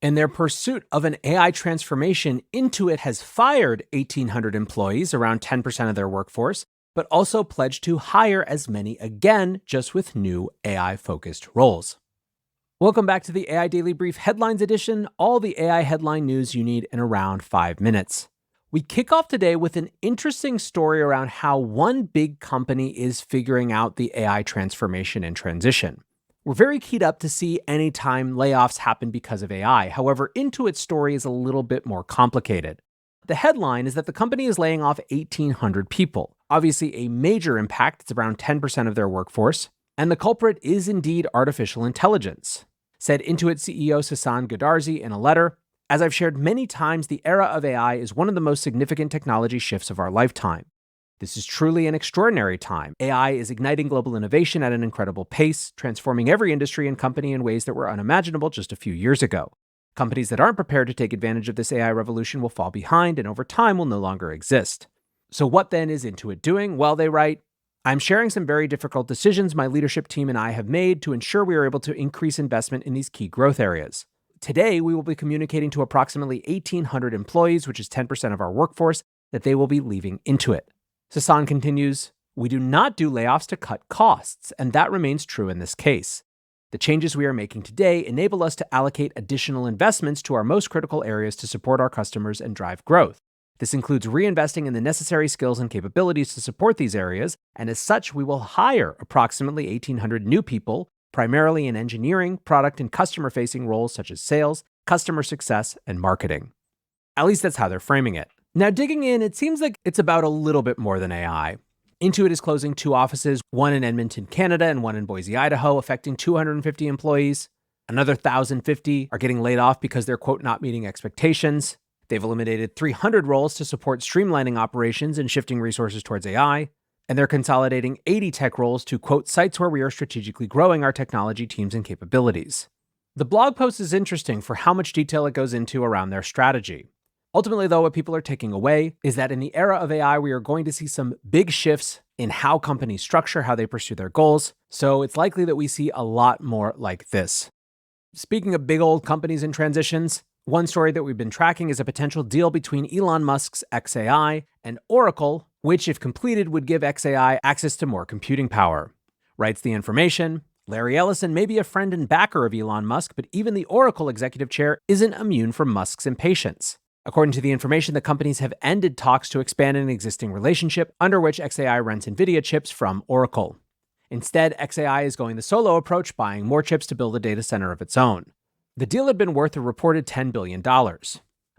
In their pursuit of an AI transformation, Intuit has fired 1,800 employees, around 10% of their workforce, but also pledged to hire as many again, just with new AI-focused roles. Welcome back to the AI Daily Brief Headlines Edition, all the AI headline news you need in around 5 minutes. We kick off today with an interesting story around how one big company is figuring out the AI transformation and transition. We're very keyed up to see any time layoffs happen because of AI. However, Intuit's story is a little bit more complicated. The headline is that the company is laying off 1,800 people. Obviously a major impact, it's around 10% of their workforce. And the culprit is indeed artificial intelligence. Said Intuit CEO Sasan Goodarzi in a letter, "As I've shared many times, the era of AI is one of the most significant technology shifts of our lifetime. This is truly an extraordinary time. AI is igniting global innovation at an incredible pace, transforming every industry and company in ways that were unimaginable just a few years ago. Companies that aren't prepared to take advantage of this AI revolution will fall behind and over time will no longer exist." So what then is Intuit doing? Well, they write, "I'm sharing some very difficult decisions my leadership team and I have made to ensure we are able to increase investment in these key growth areas. Today, we will be communicating to approximately 1,800 employees, which is 10% of our workforce, that they will be leaving Intuit." Sasan continues, "We do not do layoffs to cut costs, and that remains true in this case. The changes we are making today enable us to allocate additional investments to our most critical areas to support our customers and drive growth. This includes reinvesting in the necessary skills and capabilities to support these areas, and as such, we will hire approximately 1,800 new people, primarily in engineering, product, and customer-facing roles such as sales, customer success, and marketing." At least that's how they're framing it. Now, digging in, it seems like it's about a little bit more than AI. Intuit is closing 2 offices, one in Edmonton, Canada, and one in Boise, Idaho, affecting 250 employees. Another 1,050 are getting laid off because they're, quote, not meeting expectations. They've eliminated 300 roles to support streamlining operations and shifting resources towards AI. And they're consolidating 80 tech roles to, quote, sites where we are strategically growing our technology teams and capabilities. The blog post is interesting for how much detail it goes into around their strategy. Ultimately, though, what people are taking away is that in the era of AI, we are going to see some big shifts in how companies structure, how they pursue their goals. So it's likely that we see a lot more like this. Speaking of big old companies and transitions, one story that we've been tracking is a potential deal between Elon Musk's xAI and Oracle, which, if completed, would give xAI access to more computing power. Writes the information, Larry Ellison may be a friend and backer of Elon Musk, but even the Oracle executive chair isn't immune from Musk's impatience. According to the information, the companies have ended talks to expand an existing relationship under which xAI rents NVIDIA chips from Oracle. Instead, xAI is going the solo approach, buying more chips to build a data center of its own. The deal had been worth a reported $10 billion.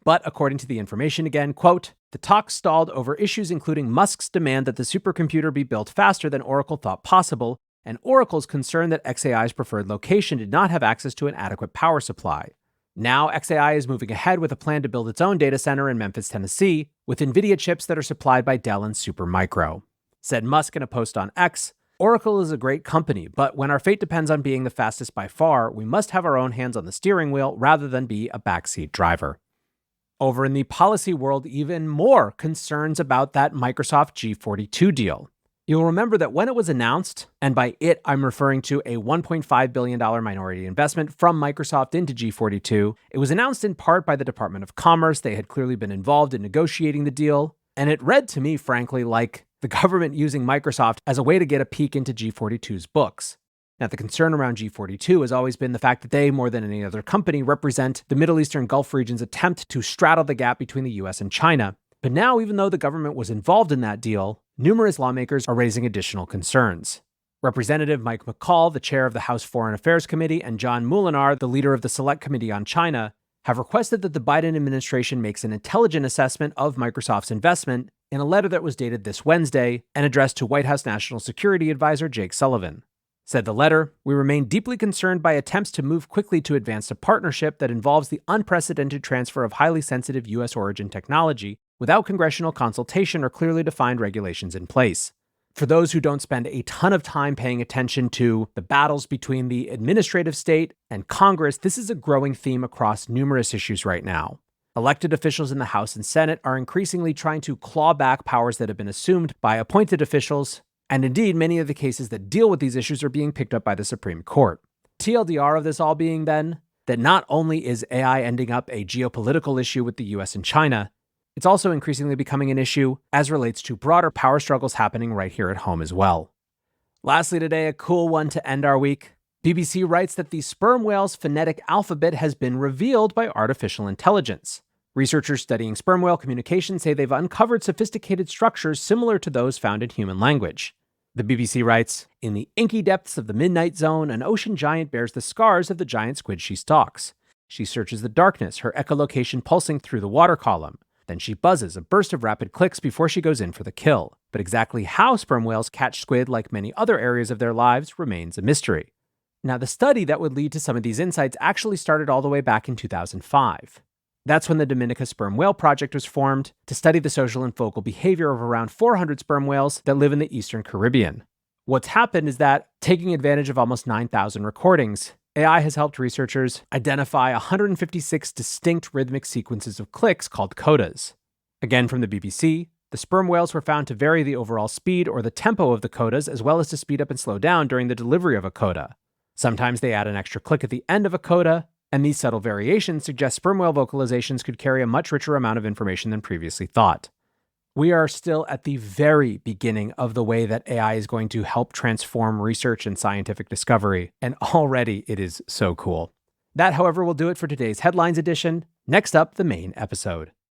But according to the information again, quote, "The talks stalled over issues including Musk's demand that the supercomputer be built faster than Oracle thought possible, and Oracle's concern that xAI's preferred location did not have access to an adequate power supply. Now, xAI is moving ahead with a plan to build its own data center in Memphis, Tennessee, with NVIDIA chips that are supplied by Dell and Supermicro." Said Musk in a post on X, "Oracle is a great company, but when our fate depends on being the fastest by far, we must have our own hands on the steering wheel rather than be a backseat driver." Over in the policy world, even more concerns about that Microsoft G42 deal. You'll remember that when it was announced, and by it, I'm referring to a $1.5 billion minority investment from Microsoft into G42, it was announced in part by the Department of Commerce. They had clearly been involved in negotiating the deal, and it read to me, frankly, like the government using Microsoft as a way to get a peek into G42's books. Now, the concern around G42 has always been the fact that they, more than any other company, represent the Middle Eastern Gulf region's attempt to straddle the gap between the US and China. But now, even though the government was involved in that deal, numerous lawmakers are raising additional concerns. Representative Mike McCall, the chair of the House Foreign Affairs Committee, and John Molinar, the leader of the Select Committee on China, have requested that the Biden administration makes an intelligent assessment of Microsoft's investment in a letter that was dated this Wednesday and addressed to White House National Security Advisor Jake Sullivan. Said the letter, "We remain deeply concerned by attempts to move quickly to advance a partnership that involves the unprecedented transfer of highly sensitive U.S. origin technology without congressional consultation or clearly defined regulations in place. For those who don't spend a ton of time paying attention to the battles between the administrative state and Congress, this is a growing theme across numerous issues right now. Elected officials in the House and Senate are increasingly trying to claw back powers that have been assumed by appointed officials, and indeed, many of the cases that deal with these issues are being picked up by the Supreme Court. TLDR of this all being then, that not only is AI ending up a geopolitical issue with the US and China, it's also increasingly becoming an issue as relates to broader power struggles happening right here at home as well. Lastly today, a cool one to end our week. BBC writes that the sperm whale's phonetic alphabet has been revealed by artificial intelligence. Researchers studying sperm whale communication say they've uncovered sophisticated structures similar to those found in human language. The BBC writes, "In the inky depths of the midnight zone, an ocean giant bears the scars of the giant squid she stalks. She searches the darkness, her echolocation pulsing through the water column. Then she buzzes, a burst of rapid clicks before she goes in for the kill. But exactly how sperm whales catch squid, like many other areas of their lives, remains a mystery." Now, the study that would lead to some of these insights actually started all the way back in 2005. That's when the Dominica Sperm Whale Project was formed to study the social and focal behavior of around 400 sperm whales that live in the Eastern Caribbean. What's happened is that, taking advantage of almost 9,000 recordings, AI has helped researchers identify 156 distinct rhythmic sequences of clicks called codas. Again from the BBC, the sperm whales were found to vary the overall speed or the tempo of the codas, as well as to speed up and slow down during the delivery of a coda. Sometimes they add an extra click at the end of a coda, and these subtle variations suggest sperm whale vocalizations could carry a much richer amount of information than previously thought. We are still at the very beginning of the way that AI is going to help transform research and scientific discovery, and already it is so cool. That, however, will do it for today's Headlines edition. Next up, the main episode.